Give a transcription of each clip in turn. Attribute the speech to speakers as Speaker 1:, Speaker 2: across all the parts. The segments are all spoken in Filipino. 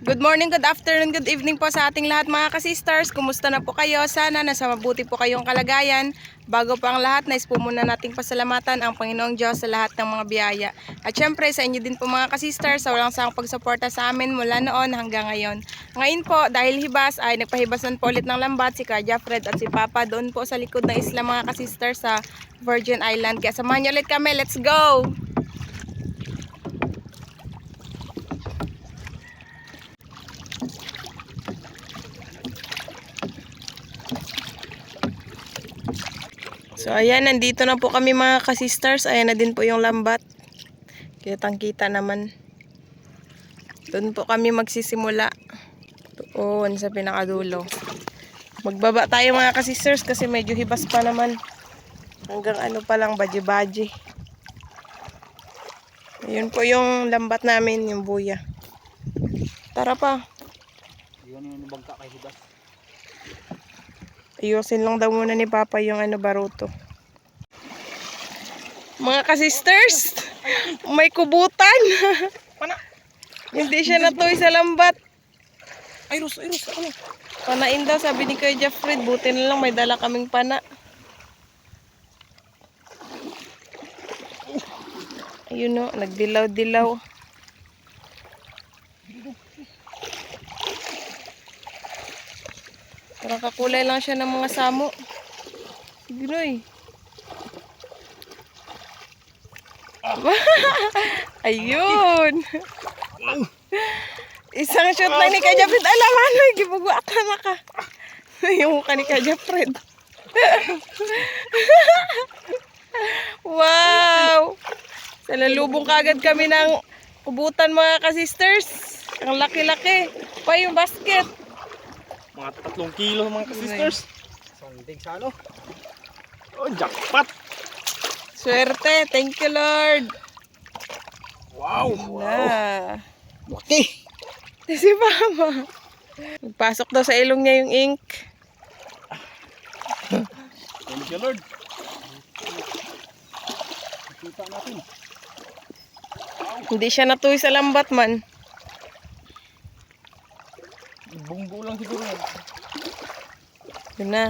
Speaker 1: Good morning, good afternoon, good evening po sa ating lahat mga kasisters. Kumusta na po kayo? Sana nasa mabuti po kayong kalagayan. Bago pa ang lahat, nais po muna nating pasalamatan ang Panginoong Diyos sa lahat ng mga biyaya. At syempre sa inyo din po mga kasisters sa walang sawang pagsuporta sa amin mula noon hanggang ngayon. Ngayon po, dahil hibas ay nagpahibasan po ulit ng lambat si Kuya Fred at si Papa doon po sa likod ng isla mga kasisters sa Virgin Island. Kaya samahan niyo ulit kami, let's go! So ayan, nandito na po kami mga kasisters. Ayan na din po yung lambat. Kitang-kita naman. Doon po kami magsisimula. Doon sa pinakadulo. Magbaba tayo mga kasisters kasi medyo hibas pa naman. Hanggang ano pa lang, baji-baji. Ayun po yung lambat namin, yung buya. Tara pa.
Speaker 2: Yun yung nabagka kay hibas.
Speaker 1: Ayusin lang daw muna ni Papa yung ano baruto. Mga kasisters, may kubutan.
Speaker 2: Pana!
Speaker 1: Hindi siya natuloy sa lambat.
Speaker 2: Ayros, ano?
Speaker 1: Panain daw, sabi ni Kuya Fred. Buti na lang may dala kaming pana. Ayun o, nagdilaw-dilaw. Parang kakulay lang siya ng mga samo. Giroy. Ayun. Isang shoot lang ni Kuya Fred. Alam, ano, gibugwatan na ka. Yung mukha ni Kuya Fred. Wow! Salalubong kagad kami ng kubutan mga kasisters. Ang laki-laki. Pa yung basket.
Speaker 2: Mga 3 kilo mga kasisters. Sandig sa ano? Oh, jackpot!
Speaker 1: Swerte. Thank you, Lord.
Speaker 2: Wow!
Speaker 1: Na.
Speaker 2: Laki!
Speaker 1: Si Mama. Nagpasok daw sa ilong niya yung ink.
Speaker 2: Thank you, Lord. Kita natin.
Speaker 1: Hindi siya natuloy sa lambat man.
Speaker 2: Bunggo lang siguro yan.
Speaker 1: Yun na.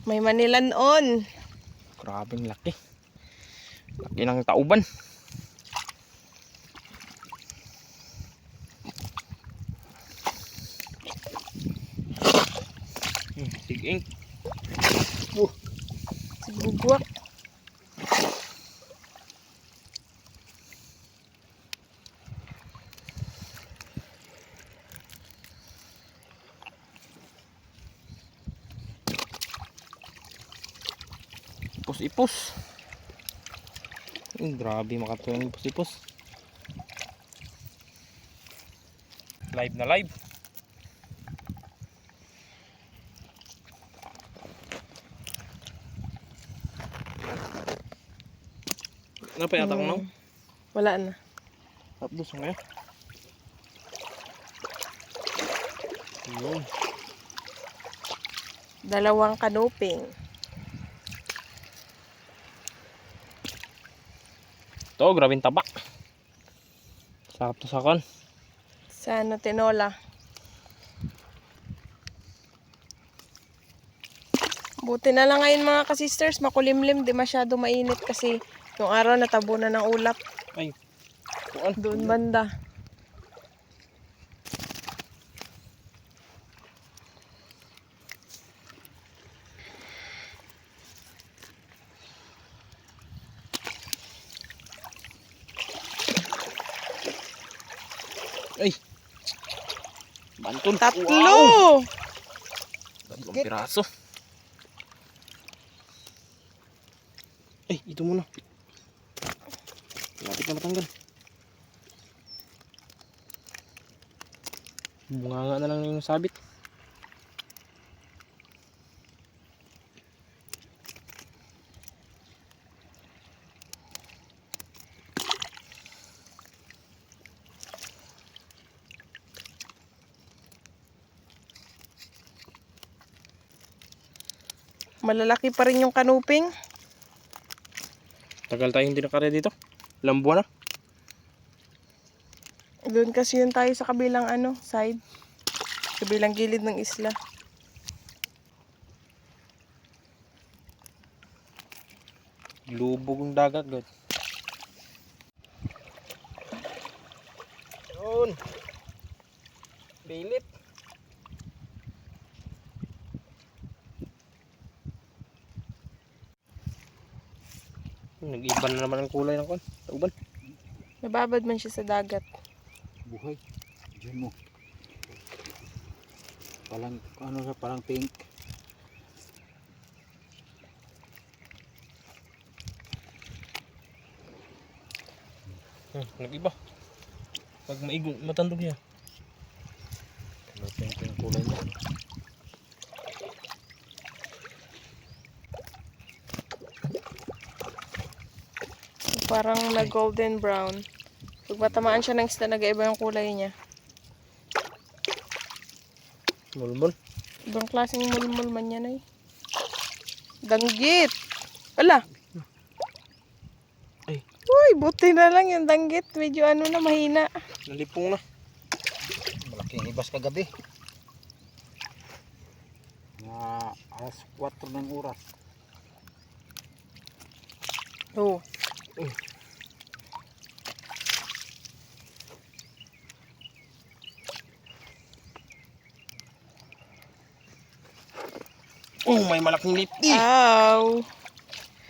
Speaker 1: May Manilan on.
Speaker 2: Grabing laki. Laki ng tauban. Tig-ink.
Speaker 1: Sigugwak.
Speaker 2: Ipos-ipos. Grabe makatuwang ipos-ipos. Live na live. Ano pa yata kong nang?
Speaker 1: Wala na.
Speaker 2: Tapos nga. Yun.
Speaker 1: Dalawang kanuping.
Speaker 2: Ito, grabing tabak. Sarap to sa kan.
Speaker 1: Sa ano, tinola. Buti na lang ngayon mga kasisters, makulimlim, di masyado mainit kasi yung araw natabunan ng ulap.
Speaker 2: Ay,
Speaker 1: Doon banda.
Speaker 2: ay. Bantun.
Speaker 1: 3!
Speaker 2: Wow. 3 piraso. Ay, ito muna. Lapit na matanggal. Bunganga na lang yung sabit.
Speaker 1: Malalaki pa rin yung kanuping.
Speaker 2: Tagal tayo hindi nakare dito. Ilang buwan na.
Speaker 1: Doon kasi yun tayo sa kabilang side. Kabilang gilid ng isla.
Speaker 2: Lubog ang dagat, guys. Yun. Bilit. Nag-iba na naman ang kulay ng tauban.
Speaker 1: Nababad man siya sa dagat.
Speaker 3: Buhay. Diyan mo. Parang parang pink.
Speaker 2: Nag-iba. Pag matandog niya.
Speaker 3: Parang pink yung kulay niya.
Speaker 1: Parang na golden brown. Pag matamaan siya ng isda, nag-iba yung kulay niya.
Speaker 2: Mulmul.
Speaker 1: Ibang klaseng mulmul man yan ay. Danggit! Ala!
Speaker 2: Ay.
Speaker 1: Uy, buti na lang yung danggit. Medyo na, mahina.
Speaker 2: Nalipong na.
Speaker 3: Malaking ibas kagabi. Na alas 4 ng oras.
Speaker 1: Oh.
Speaker 2: Oh, may malaking lipti.
Speaker 1: Ow!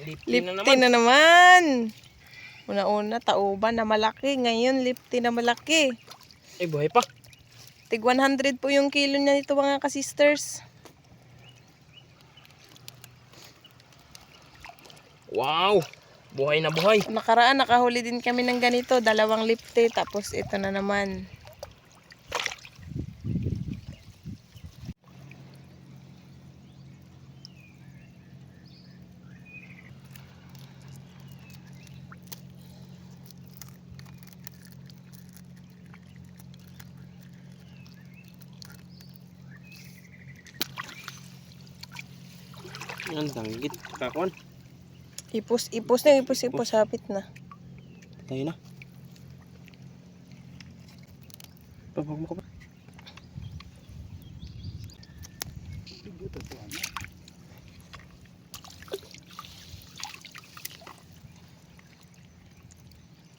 Speaker 2: Lipti na
Speaker 1: Lipti
Speaker 2: naman.
Speaker 1: na naman. Una-una, tauban na malaki. Ngayon, lipti na malaki.
Speaker 2: Eh, buhay pa.
Speaker 1: Tig 100 po yung kilo niya nito mga ka-sisters.
Speaker 2: Wow! Buhay na buhay.
Speaker 1: Nakaraan, nakahuli din kami ng ganito. 2 lipti. Tapos ito na naman.
Speaker 2: Yan, danggit. Kakuan.
Speaker 1: Ipos na, ipos. Hapit na.
Speaker 2: Tayo na. Pabag mo ka ba?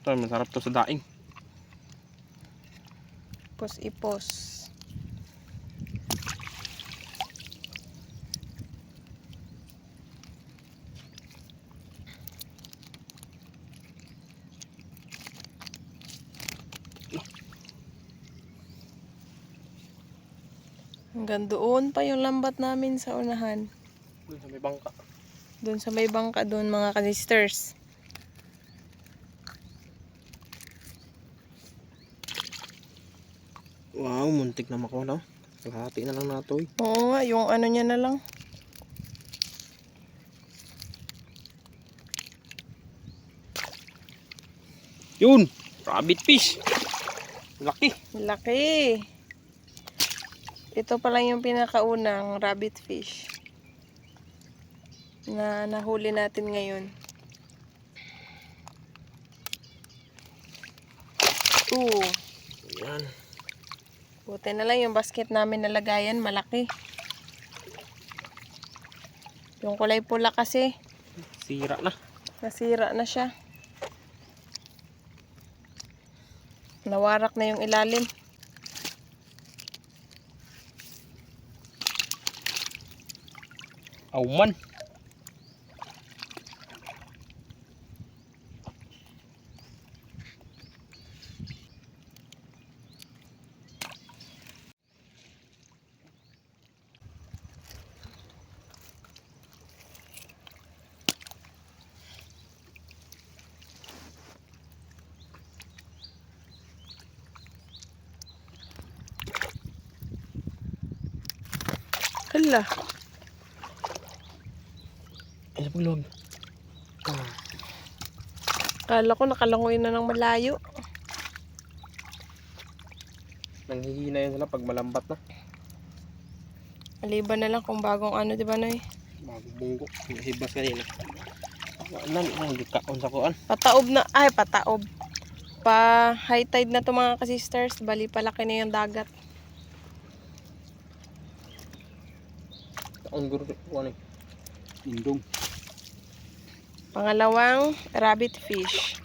Speaker 2: Ito, masarap to sa daing.
Speaker 1: Ipos. Hanggang doon pa yung lambat namin sa unahan.
Speaker 2: Doon sa may bangka.
Speaker 1: Doon sa may bangka doon mga ka-sisters.
Speaker 2: Wow, muntik na makuha na. Kalahati na lang nato eh.
Speaker 1: Oo nga, yung niya na lang.
Speaker 2: Yun! Rabbit fish! Laki!
Speaker 1: Laki. Ito pa lang yung pinakaunang rabbit fish na nahuli natin ngayon.
Speaker 2: Yan.
Speaker 1: Buti na lang yung basket namin nalagayan, malaki. Yung kulay pula kasi,
Speaker 2: Sira na.
Speaker 1: nasira na siya. Nawarak na yung ilalim.
Speaker 2: Auman.
Speaker 1: Hala.
Speaker 2: Ay, sa paglog.
Speaker 1: Kala ko nakalangoy na ng malayo.
Speaker 2: Nanghihina yun sila pag malambat na.
Speaker 1: Maliban na lang kung bagong di ba Noy?
Speaker 2: Bagong bunggo. Hibas kanina. Nang gikaon sa kuan.
Speaker 1: Pataob na, pataob. Pa high tide na to mga ka-sisters. Bali palaki na yung dagat.
Speaker 2: Ang guro ko ano.
Speaker 3: Indong.
Speaker 1: Pangalawang rabbit fish.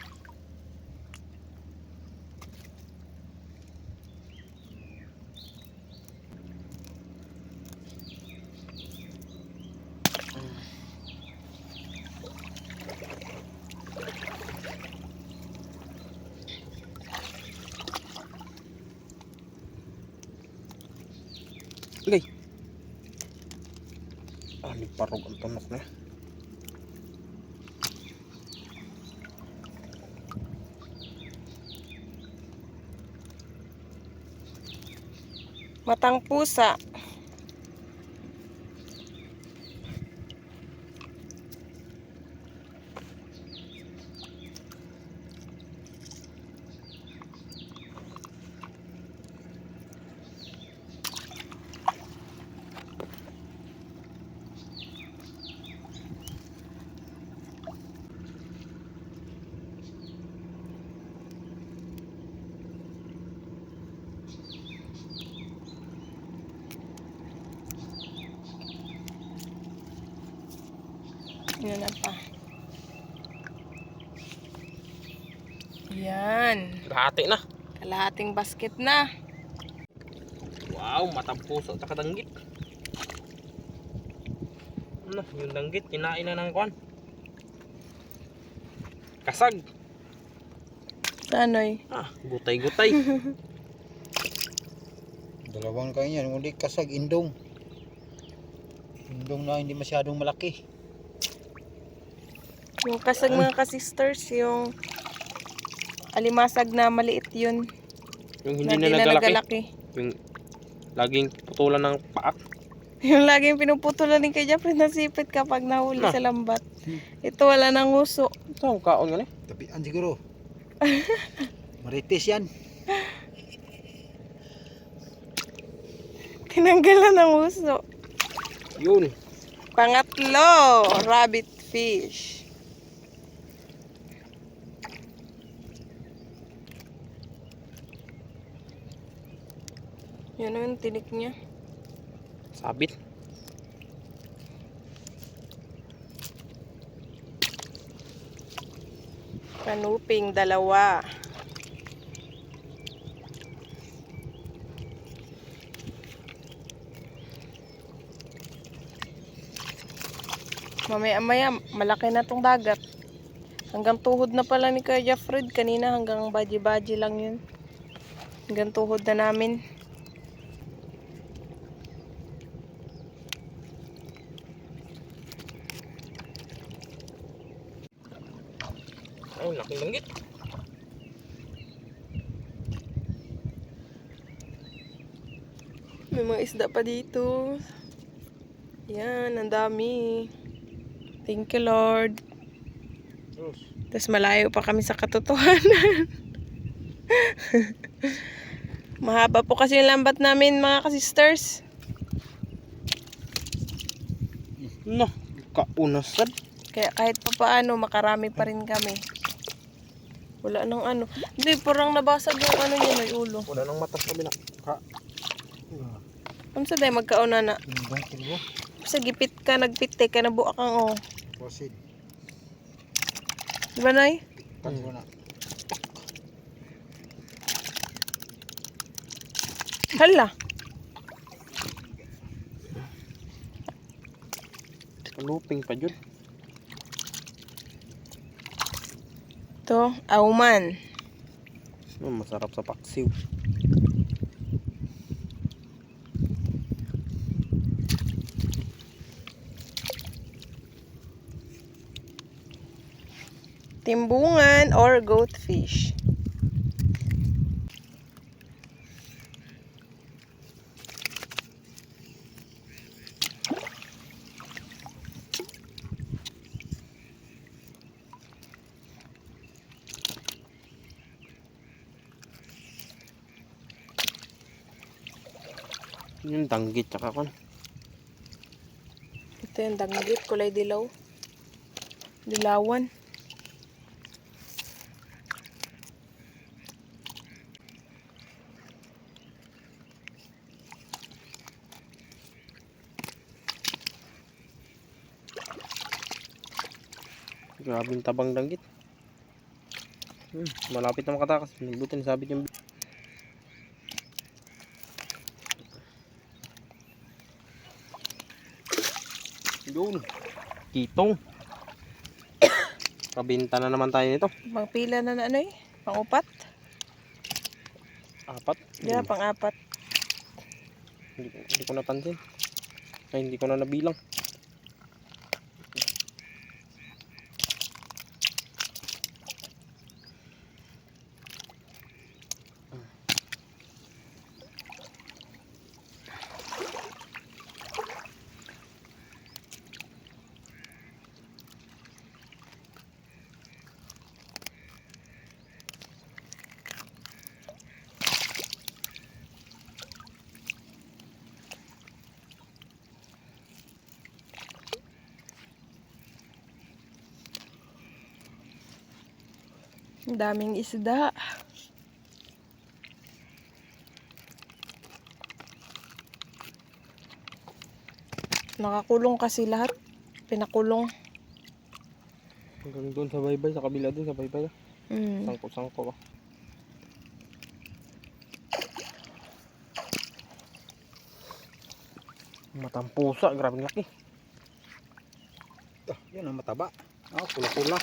Speaker 2: Gay. Ni parog ang tunok na.
Speaker 1: Matang pusa. Yun na pa. Yan.
Speaker 2: Lahati na.
Speaker 1: Kalahating basket na.
Speaker 2: Wow, matang puso at danggit. Ano, yung danggit, kinain na ng kwan. Kasag.
Speaker 1: Sanoy.
Speaker 2: Gutay-gutay.
Speaker 3: Dalawang kayo yan. Hindi kasag indong. Indong na hindi masyadong malaki.
Speaker 1: Yung kasag mga ka-sisters, yung alimasag na maliit yun.
Speaker 2: Yung
Speaker 1: Na
Speaker 2: hindi
Speaker 1: di
Speaker 2: na
Speaker 1: na
Speaker 2: nagalaki.
Speaker 1: nagalaki.
Speaker 2: Yung laging putulan ng paak.
Speaker 1: Yung laging pinuputulan ni kay Jeffrey na sipit kapag nahuli sa lambat. Ito wala nang uso.
Speaker 2: Ito ang kaon nga
Speaker 3: Tapian siguro. Marites yan.
Speaker 1: Tinanggalan ng uso.
Speaker 2: Yun.
Speaker 1: Pangatlo, rabbit fish. Yan yung tinik niya.
Speaker 2: Sabit.
Speaker 1: Kanuping, dalawa. Mamaya-maya, malaki na tong dagat. Hanggang tuhod na pala ni Kuya Jeffred. Kanina hanggang baji-baji lang yun. Hanggang tuhod na namin.
Speaker 2: Ay, laking langgit.
Speaker 1: May mga isda pa dito. Yan, ang dami. Thank you, Lord. Tapos malayo pa kami sa katotohanan. Mahaba po kasi yung lambat namin, mga ka-sisters.
Speaker 2: No, kaunasan.
Speaker 1: Kaya kahit pa paano, makarami pa rin kami. Wala nang ano. Hindi, parang nabasag yung ano niya, may ulo.
Speaker 2: Wala nang matas kami na.
Speaker 1: Ano sa day, magkauna na.
Speaker 3: Indong kilo.
Speaker 1: Sa gipit ka, nagpite ka, nabuak kang oh.
Speaker 3: Proceed.
Speaker 1: Diba, Nay?
Speaker 3: Kanto na.
Speaker 1: Hala.
Speaker 2: Kaluping pa dyan.
Speaker 1: Ito, auman.
Speaker 2: Masarap sa paksiw.
Speaker 1: Timbungan or goatfish.
Speaker 2: Yung danggit tsaka kon.
Speaker 1: Ito yung danggit, kulay dilaw. Dilawan.
Speaker 2: Grabe yung tabang danggit. Malapit na makatakas. Buti nasabit yung... Yun. Kitong. Kabinta na naman tayo nito.
Speaker 1: Pangpila na na ano eh. Pang-upat.
Speaker 2: 4.
Speaker 1: Di na, pang-apat.
Speaker 2: Hindi ko napansin. Ay, hindi ko na nabilang.
Speaker 1: Ang daming isda. Nakakulong kasi lahat. Pinakulong.
Speaker 2: Hanggang doon sa baybay, sa kabila doon sa baybay.
Speaker 1: Mm.
Speaker 2: Sangko-sangko. Matang pusa, grabe laki.
Speaker 3: Yan ang mataba. Pula-pula.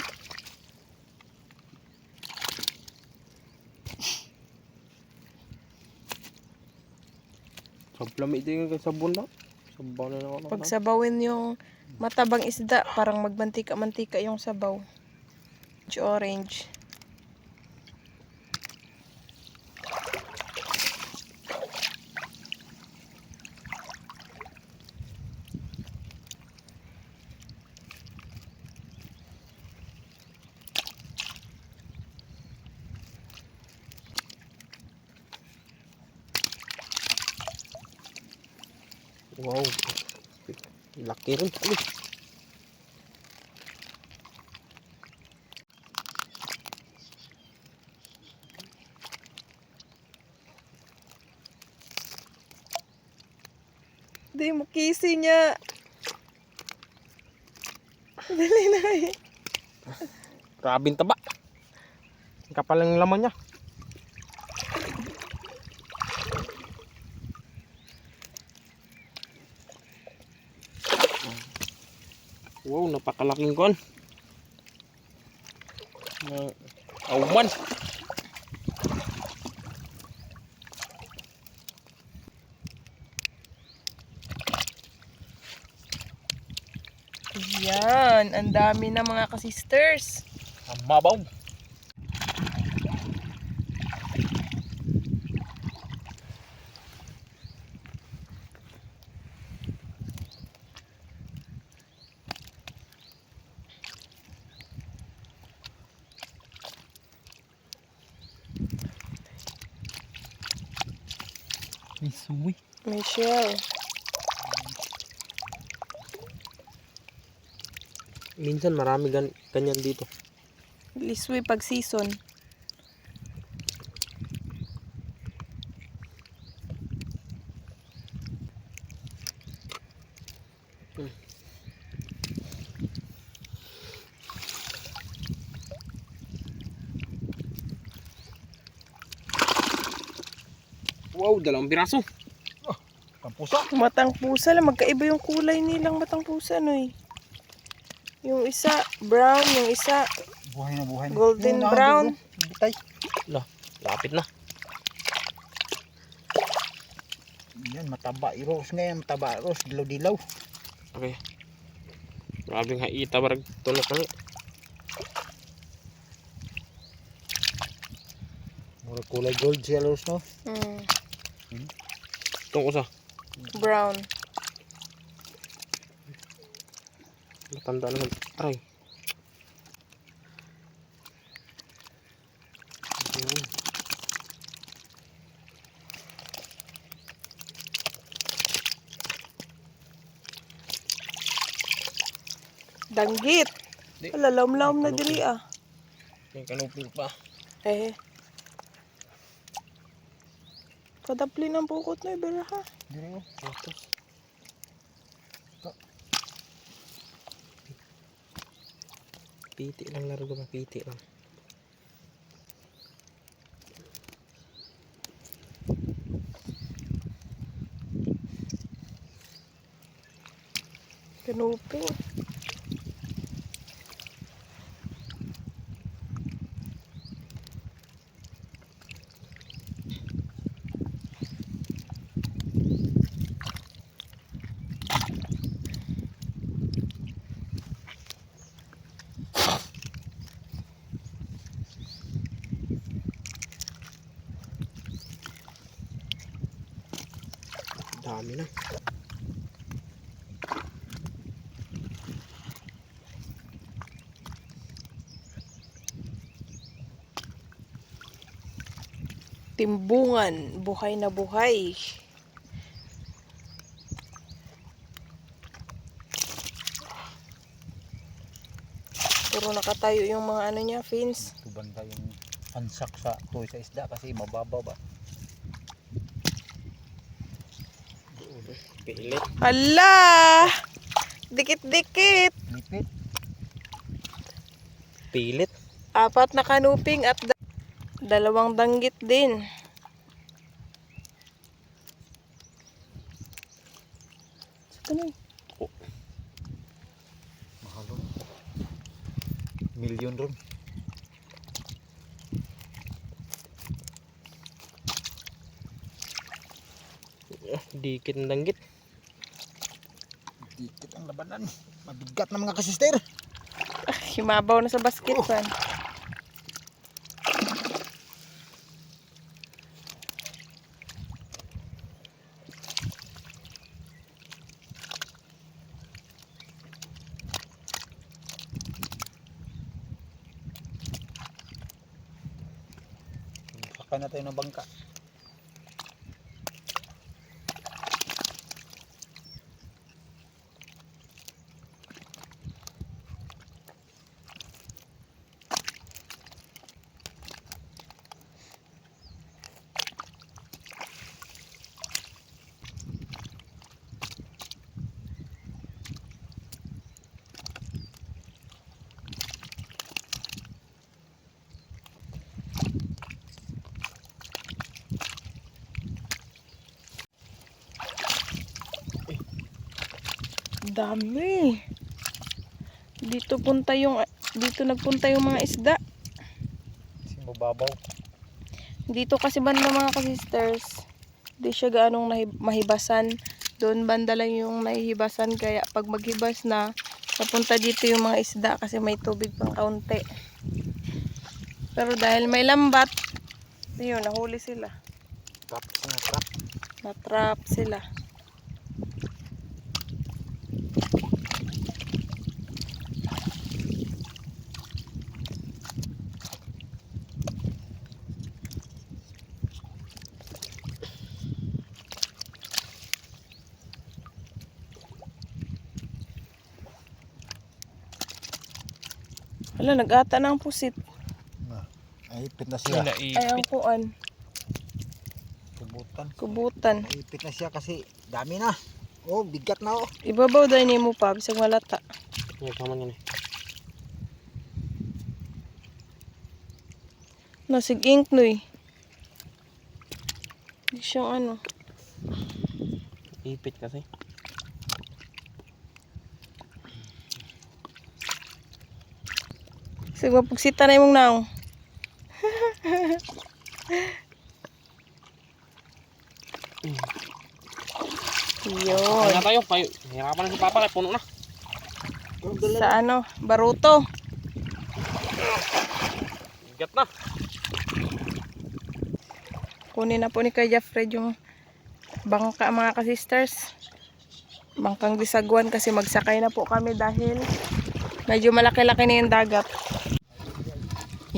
Speaker 2: Sablami ito yung sabon na. Sabaw na lang ako.
Speaker 1: Pag sabawin yung matabang isda, parang magmantika-mantika yung sabaw. Orange.
Speaker 2: Wow. Laki rin. Uy.
Speaker 1: Di mo kisi niya. Dali na eh.
Speaker 2: Grabing taba. Ang kapal ng laman niya. Wow, napakalaking kuan. Auman.
Speaker 1: Yan, ang dami na mga kasisters.
Speaker 2: Ang mabaw. May suwi.
Speaker 1: May shell.
Speaker 2: Minsan marami ganyan dito.
Speaker 1: Liswi pag season.
Speaker 2: Wow, 2 piraso.
Speaker 3: Ang pusa.
Speaker 1: Matang pusa lang. Magkaiba yung kulay nilang matang pusa, no eh. Yung isa, brown. Yung isa,
Speaker 3: Buhay na.
Speaker 1: golden
Speaker 3: Yun,
Speaker 1: brown.
Speaker 3: Bitay.
Speaker 2: Lapit na.
Speaker 3: Yan, mataba. Rose ngayon, mataba. Rose, dilaw-dilaw.
Speaker 2: Okay. Grabing haita barag tulok na.
Speaker 3: Mura kulay gold siya, Rose, no?
Speaker 2: Itong usa.
Speaker 1: Brown.
Speaker 2: Matanda naman. Aray. Ayan.
Speaker 1: Danggit.
Speaker 2: Di.
Speaker 1: Wala, laom-laom na diri ah.
Speaker 2: Yung kanupil pa.
Speaker 1: Eh. Kadapli ng pukot na ibera ha.
Speaker 3: Diri mo.
Speaker 2: Tapos. Piti lang largo, mapiti lang.
Speaker 1: Kanuping.
Speaker 2: Dami na.
Speaker 1: Timbungan, buhay na buhay. Puro nakatayo yung mga ano niya, fins.
Speaker 3: Tubanda yung ansak sa toy sa isda kasi mababaw ba.
Speaker 2: Pilit.
Speaker 1: Hala! Dikit-dikit.
Speaker 3: Lipit.
Speaker 2: Pilit.
Speaker 1: 4 na kanuping at 2 danggit din.
Speaker 3: Mahal ron. Milyon ron.
Speaker 2: Dikit ng danggit.
Speaker 3: Dikit ang labanan. Mabigat na mga kasister.
Speaker 1: Himabaw na sa basket pan.
Speaker 3: Sakay na tayo ng bangka.
Speaker 1: Dami. Dito nagpunta yung mga isda.
Speaker 3: Kasi mababaw.
Speaker 1: Dito kasi banda mga ka-sisters, di siya gaanong mahibasan. Doon banda lang yung nahihibasan, kaya pag maghibas na, napunta dito yung mga isda kasi may tubig pang kaunti. Pero dahil may lambat, yun, nahuli sila.
Speaker 3: Trap na trap.
Speaker 1: Natrap sila. Wala, nag-ata na ang pusit.
Speaker 3: Naipit na siya.
Speaker 1: Ay, ang kuan.
Speaker 3: Kubutan.
Speaker 1: Kubutan.
Speaker 3: Naipit na siya kasi dami na. Oh, bigat na oh.
Speaker 1: Ibabaw dahil ni mo pa, bisag malata.
Speaker 2: Yan, tama yan eh.
Speaker 1: Nasig ink noy. Di siyang ano.
Speaker 2: Ipit kasi.
Speaker 1: Sige, mapugsita na imong naong. Yun.
Speaker 2: Kaya tayo. Hirapan na si Papa kaya puno na.
Speaker 1: Sa ano, baruto.
Speaker 2: Bigat na.
Speaker 1: Kunin na po ni Kuya Jeffrey yung bangka mga ka-sisters. Bangkang Bisagwan kasi magsakay na po kami dahil medyo malaki-laki na yung dagat.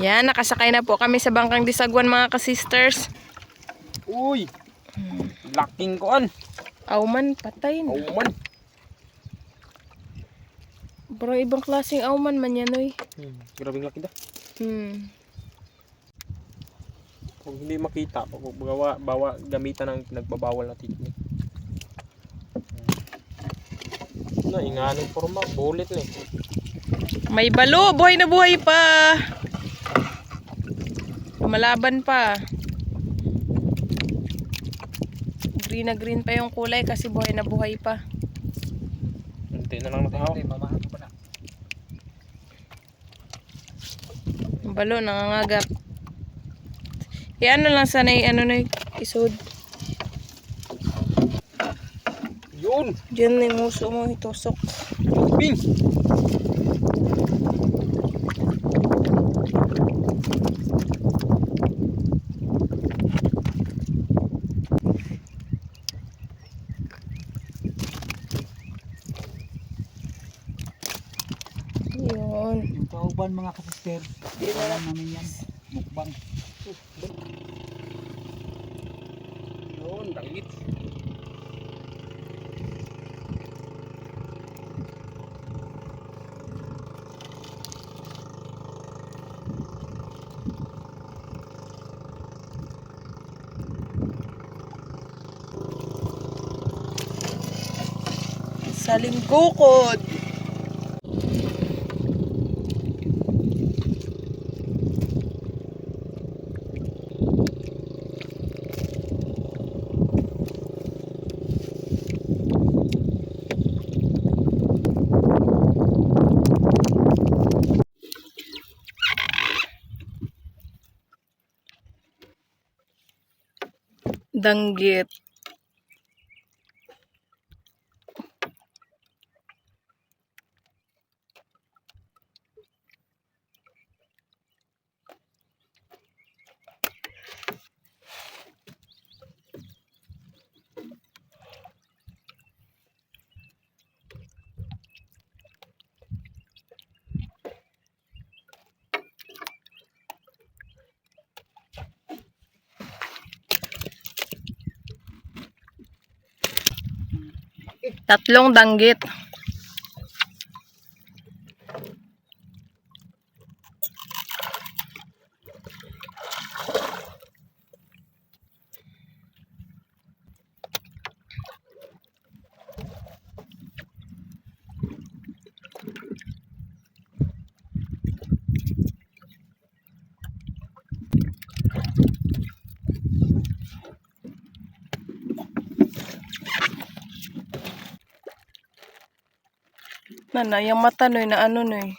Speaker 1: Yan, nakasakay na po kami sa bangkang Bisagwan mga ka-sisters.
Speaker 2: Uy! Laking kuan.
Speaker 1: Auman, patay na.
Speaker 2: Auman.
Speaker 1: Parang ibang klaseng auman man yan, oy.
Speaker 2: Grabing laki da. Kung hindi makita, bawa gamitan ng nagbabawal na technique. Na inganing forma, bulit na eh.
Speaker 1: May balo, buhay na buhay pa. Lumalaban pa. Green na green pa yung kulay kasi buhay na buhay pa.
Speaker 2: Hindi na lang nakahawak.
Speaker 3: Mamahan pa na.
Speaker 1: Yung balo, nangangagat. Ano lang sana ano na isod.
Speaker 2: Yun!
Speaker 1: Diyan na yung muso mo, itusok.
Speaker 2: Bing!
Speaker 1: Yun.
Speaker 3: Yung kauban mga kasister. Alam namin yan. Mukbang.
Speaker 2: Yun, dangit.
Speaker 1: Saling kukod. Danggit. Tatlong danggit. Nana, yung mata noy na ano noy.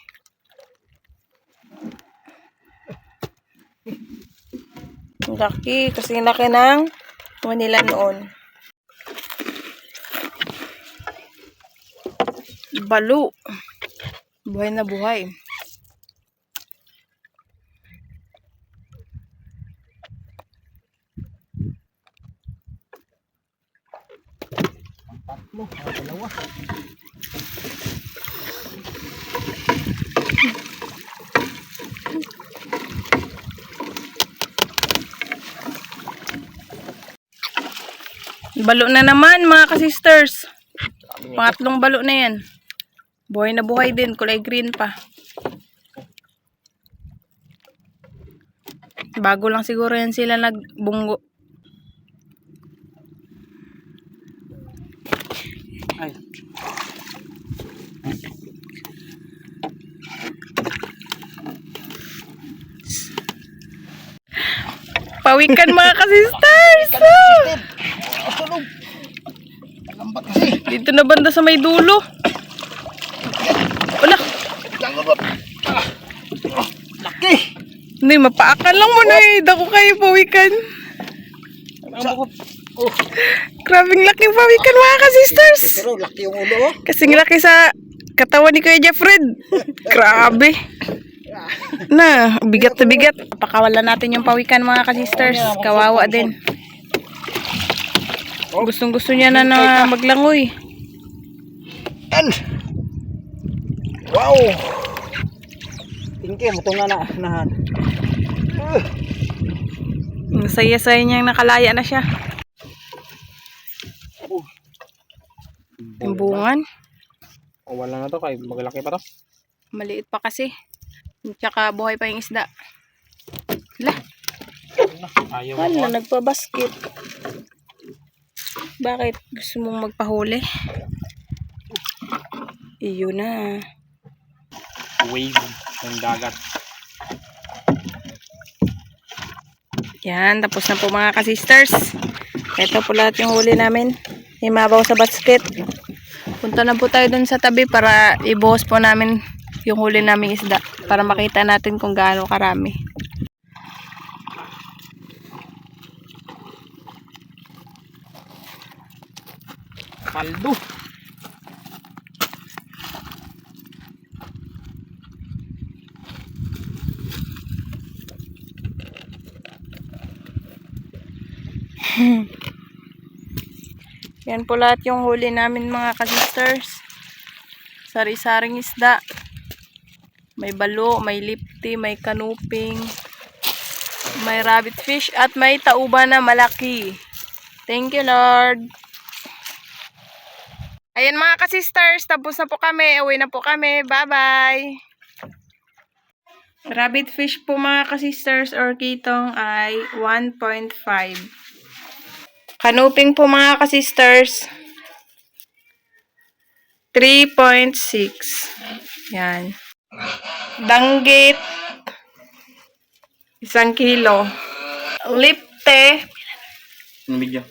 Speaker 1: Ang laki, kasi laki ng Manila noon. Balo. Buhay na buhay.
Speaker 3: Tatlo. Dalawa.
Speaker 1: Balo na naman mga kasisters. Pangatlong balo na yan. Buhay na buhay din. Kulay green pa. Bago lang siguro yan sila nagbunggo.
Speaker 2: Ay.
Speaker 1: Pawikan mga kasisters.
Speaker 3: Tulog. Lambat kasi.
Speaker 1: Dito na banda sa may dulo. Wala.
Speaker 3: Laki.
Speaker 1: Hindi, mapaakan lang mo na eh. Dako kayo pawikan.
Speaker 3: Oh.
Speaker 1: Grabing laking pawikan mga kasisters.
Speaker 3: Pero laki yung ulo. Oh.
Speaker 1: Kasing laki sa katawan ni Kuya Jeffred. Grabe. Na, bigat na bigat. Pakawalan natin yung pawikan mga kasisters. Kawawa din. Gustong gusto niya na maglangoy.
Speaker 3: And wow. Tingke mo itong nahan.
Speaker 1: Ang saya-saya niyang nakalaya na siya. Yung bungan.
Speaker 2: O wala na to kay maglaki pa to.
Speaker 1: Maliit pa kasi. Tsaka buhay pa yung isda. Lah,
Speaker 2: Ayaw
Speaker 1: wala, nagpabasket. Bakit? Gusto mong magpahuli? Iyon na.
Speaker 2: wave ng dagat.
Speaker 1: Yan, tapos na po mga ka-sisters. Ito po lahat yung huli namin. Himabaw sa basket. Punta na po tayo dun sa tabi para ibuhos po namin yung huli naming isda. Para makita natin kung gaano karami.
Speaker 2: Paldo.
Speaker 1: Yan po lahat yung huli namin mga ka-sisters. Sari-saring isda. May balo, may lipti, may kanuping, may rabbit fish, at may tauba na malaki. Thank you, Lord. Ayan mga ka-sisters, tapos na po kami. Uwi na po kami. Bye-bye. Rabbit fish po mga ka-sisters or kitong ay 1.5. Kanuping po mga ka-sisters, 3.6. Yan. Danggit, 1 kilo. Lipte,
Speaker 2: Ano bigyan?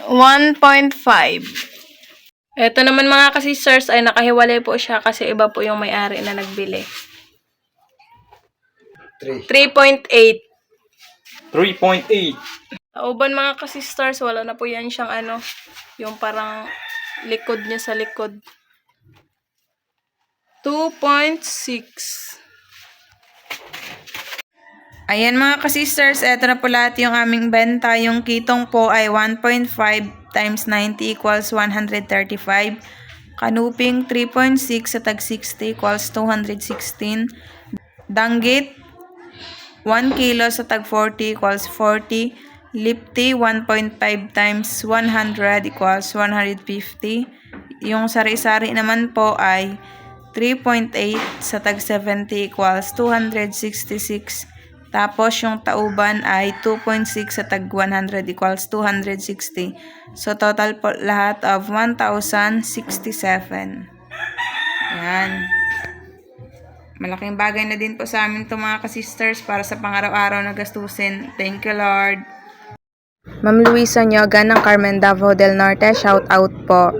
Speaker 1: 1.5. Ito naman mga ka-sisters ay nakahiwalay po siya kasi iba po yung may-ari na nagbili. 3.8.
Speaker 2: 3.8.
Speaker 1: Tauban mga ka-sisters, wala na po yan siyang ano, yung parang likod niya sa likod. 2.6. Ayan mga ka-sisters, eto na po lahat yung aming benta. Yung kitong po ay 1.5 times 90 equals 135. Kanuping 3.6 sa tag 60 equals 216. Danggit 1 kilo sa tag 40 equals 40. Lipti 1.5 times 100 equals 150. Yung sari-sari naman po ay 3.8 sa tag 70 equals 266. Tapos yung tauban ay 2.6 sa tag 100 equals 260. So total po lahat of 1,067. Yan. Malaking bagay na din po sa amin ito mga ka-sisters para sa pang-araw-araw na gastusin. Thank you, Lord. Ma'am Luisa Nyoga ng Carmen Davao del Norte, shout out po.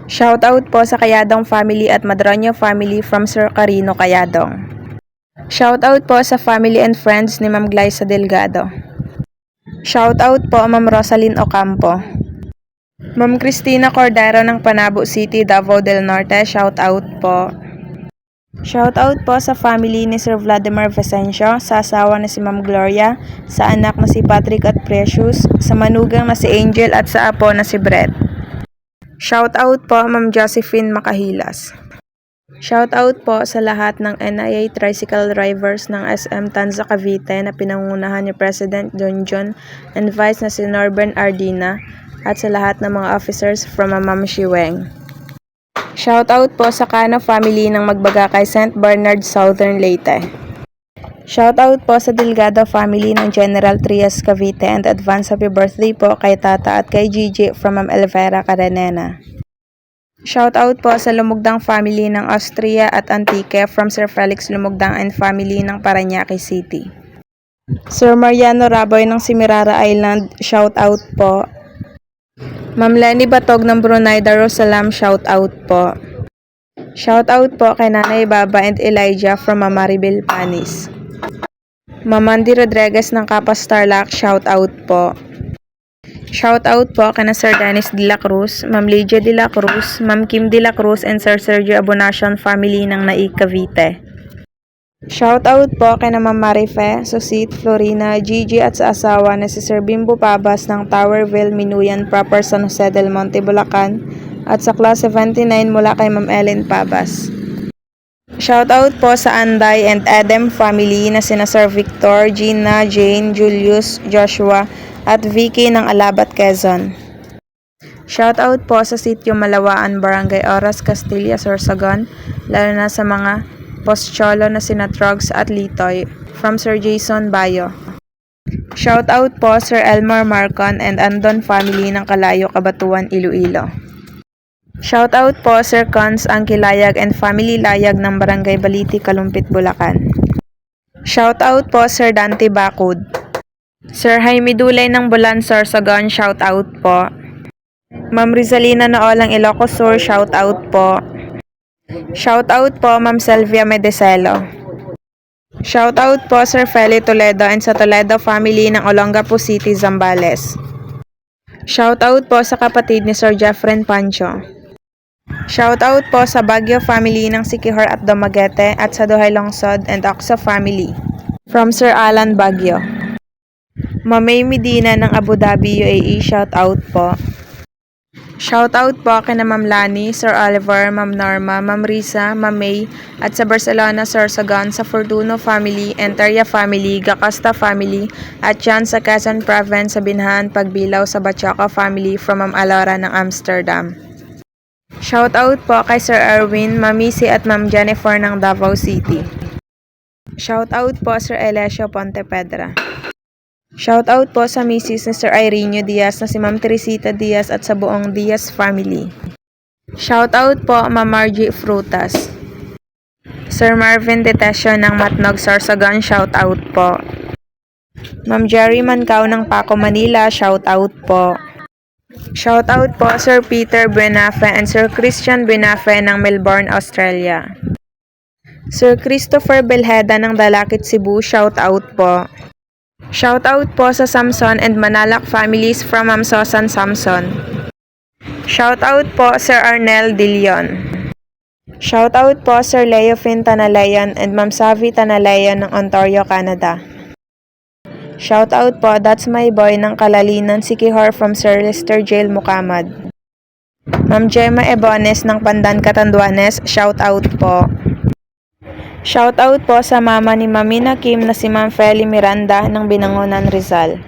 Speaker 1: Shout out po sa Kayadong family at Madroño family from Sir Carino Kayadong. Shout out po sa family and friends ni Ma'am Glyza Delgado. Shout out po Ma'am Rosalyn Ocampo. Ma'am Cristina Cordero ng Panabo City, Davao del Norte, shout out po. Shout out po sa family ni Sir Vladimir Vicencio, sa asawa na si Ma'am Gloria, sa anak na si Patrick at Precious, sa manugang na si Angel at sa apo na si Brett. Shout out po Ma'am Josephine Makahilas. Shout out po sa lahat ng NIA tricycle drivers ng SM Tanza Cavite na pinangunahan ni President John and Vice na si Norben Ardina at sa lahat ng mga officers from Ma'am Shiweng. Shout out po sa Cano family ng Magbagakay St. Bernard, Southern Leyte. Shout out po sa Delgado family ng General Trias Cavite and advance happy birthday po kay Tata at kay Gigi from Ma'am Elvera Caranena. Shout out po sa Lumugdang family ng Austria at Antique from Sir Felix Lumugdang and family ng Parañaque City. Sir Mariano Raboy ng Simirara Island, shout out po. Ma'am Lenny Batog ng Brunei Darussalam, shout out po. Shout out po kay Nanay Baba and Elijah from Ma'am Maribel Panis. Ma'am Mandy Rodriguez ng Kapas Tarlac, shout out po. Shout out po kay na Sir Dennis de la Cruz, Ma'am Lydia de la Cruz, Ma'am Kim de la Cruz and Sir Sergio Abonacion family ng Naik Cavite. Shout out po kay na Ma'am Marife, Susit, Florina, Gigi at sa asawa na si Sir Bimbo Pabas ng Towerville, Minuyan, proper San Jose del Monte, Bulacan at sa Class 79 mula kay Ma'am Ellen Pabas. Shout out po sa Anday and Adam family na sina Sir Victor, Gina, Jane, Julius, Joshua at Vicky ng Alabat, Quezon. Shout out po sa Sitio Malawaan, Barangay Oras, Castilla, Sorsogon, lalo na sa mga postcholo na sina Trogs at Litoy from Sir Jason Bayo. Shout out po Sir Elmar Marcon and Andon family ng Kalayo, Cabatuan, Iloilo. Shoutout po Sir Cons Angkilayag and Family Layag ng Barangay Baliti, Kalumpit, Bulacan. Shoutout po Sir Dante Bacud. Sir Jaime Dulay ng Bulan, Sorsogon, shoutout po. Ma'am Rizalina Noolang Ilocos Sur, shoutout po. Shoutout po Ma'am Selvia Medecelo. Shoutout po Sir Feli Toledo and sa Toledo family ng Olongapo City, Zambales. Shoutout po sa kapatid ni Sir Jeffren Pancho. Shoutout po sa Baguio family ng Sikihor at Dumaguete at sa Duhay Longsod and Oxa family from Sir Alan Baguio. Mamay Medina ng Abu Dhabi, UAE, shoutout po. Shoutout po kina Ma'am Lani, Sir Oliver, Ma'am Norma, Ma'am Risa, Ma'am May, at sa Barcelona, Sorsogon, sa Fortuno family, Enteria family, Gacasta family, at yan sa Quezon Province, sa Binhan, Pagbilaw, sa Bachoca family from Ma'am Alora ng Amsterdam. Shoutout po kay Sir Erwin, Ma'am Missy at Ma'am Jennifer ng Davao City. Shoutout po Sir Elesio Pontepedra. Shoutout po sa misis ni Sir Irene Diaz na si Ma'am Teresita Diaz at sa buong Diaz family. Shoutout po Ma'am Margie Frutas. Sir Marvin Detesio ng Matnog, Sorsogon, shoutout po. Ma'am Jerry Mancao ng Paco, Manila, shoutout po. Shoutout po Sir Peter Buenafe and Sir Christian Buenafe ng Melbourne, Australia. Sir Christopher Belheda ng Dalakit, Cebu, shoutout po. Shoutout po sa Samson and Manalak families from Ma'am Sosan Samson. Shoutout po Sir Arnel Dilion. Shoutout po Sir Leofin Tanalayan and Ma'am Savi Tanalayan ng Ontario, Canada. Shoutout po That's My Boy ng Kalalinan, Sikihor from Sir Lester Jail Mukamad. Ma'am Gemma Ebones ng Pandan, Catanduanes, shoutout po. Shoutout po sa mama ni Mamina Kim na si Ma'am Feli Miranda ng Binangonan, Rizal.